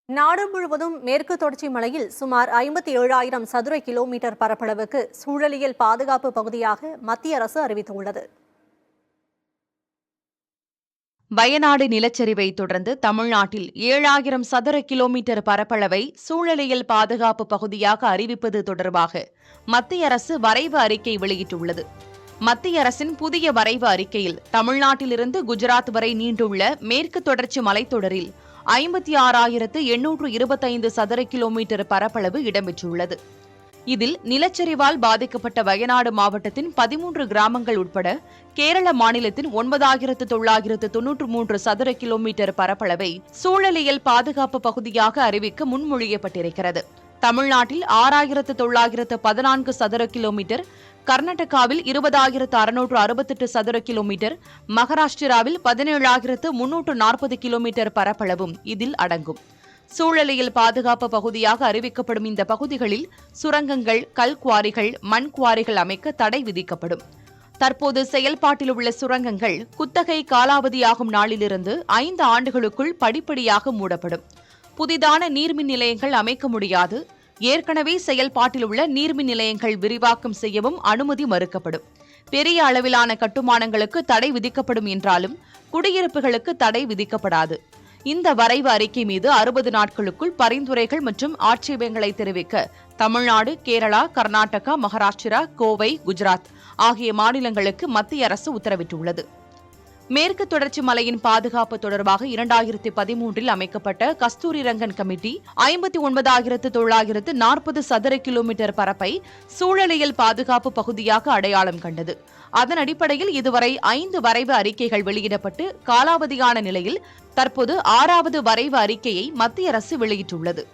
நாடு முழுவதும் மேற்கு தொடர்ச்சி மலையில் சுமார் 57,000 சதுர கிலோமீட்டர் பரப்பளவுக்கு சூழலியல் பாதுகாப்பு பகுதியாக மத்திய அரசு அறிவித்துள்ளது. வயநாடு நிலச்சரிவை தொடர்ந்து தமிழ்நாட்டில் 7,000 சதுர கிலோமீட்டர் பரப்பளவை சூழலியல் பாதுகாப்பு பகுதியாக அறிவிப்பது தொடர்பாக மத்திய அரசு வரைவு அறிக்கை வெளியிட்டுள்ளது. மத்திய அரசின் புதிய வரைவு அறிக்கையில் தமிழ்நாட்டிலிருந்து குஜராத் வரை நீண்டுள்ள மேற்கு தொடர்ச்சி மலைத்தொடரில் 56,825 சதுர கிலோமீட்டர் பரப்பளவு இடம்பெற்றுள்ளது. இதில் நிலச்சரிவால் பாதிக்கப்பட்ட வயநாடு மாவட்டத்தின் 13 கிராமங்கள் உட்பட கேரள மாநிலத்தின் 9,993 சதுர கிலோமீட்டர் பரப்பளவை சூழலியல் பாதுகாப்பு பகுதியாக அறிவிக்க முன்மொழியப்பட்டிருக்கிறது. தமிழ்நாட்டில் 6,914 சதுர கிலோமீட்டர், கர்நாடகாவில் 20,668 சதுர கிலோமீட்டர், மகாராஷ்டிராவில் 17,340 கிலோமீட்டர் பரப்பளவும் இதில் அடங்கும். சூழலியல் பாதுகாப்பு பகுதியாக அறிவிக்கப்படும் இந்த பகுதிகளில் சுரங்கங்கள், கல்குவாரிகள், மண் குவாரிகள் அமைக்க தடை விதிக்கப்படும். தற்போது செயல்பாட்டில் உள்ள சுரங்கங்கள் குத்தகை காலாவதியாகும் நாளிலிருந்து 5 ஆண்டுகளுக்குள் படிப்படியாக மூடப்படும். புதிதான நீர்மின் நிலையங்கள் அமைக்க முடியாது. ஏற்கனவே செயல்பாட்டில் உள்ள நீர்மின் நிலையங்கள் விரிவாக்கம் செய்யவும் அனுமதி மறுக்கப்படும். பெரிய அளவிலான கட்டுமானங்களுக்கு தடை விதிக்கப்படும் என்றாலும் குடியிருப்புகளுக்கு தடை விதிக்கப்படாது. இந்த வரைவு அறிக்கை மீது 60 நாட்களுக்குள் பரிந்துரைகள் மற்றும் ஆட்சேபங்களை தெரிவிக்க தமிழ்நாடு, கேரளா, கர்நாடகா, மகாராஷ்டிரா, கோவை, குஜராத் ஆகிய மாநிலங்களுக்கு மத்திய அரசு உத்தரவிட்டுள்ளது. மேற்கு தொடர்ச்சி மலையின் பாதுகாப்பு தொடர்பாக 2013 அமைக்கப்பட்ட கஸ்தூரிரங்கன் கமிட்டி 59,940 சதுர கிலோமீட்டர் பரப்பை சூழலியல் பாதுகாப்பு பகுதியாக அடையாளம் கண்டது. அதன் அடிப்படையில் இதுவரை 5 வரைவு அறிக்கைகள் வெளியிடப்பட்டு காலாவதியான நிலையில் தற்போது 6வது வரைவு அறிக்கையை மத்திய அரசு வெளியிட்டுள்ளது.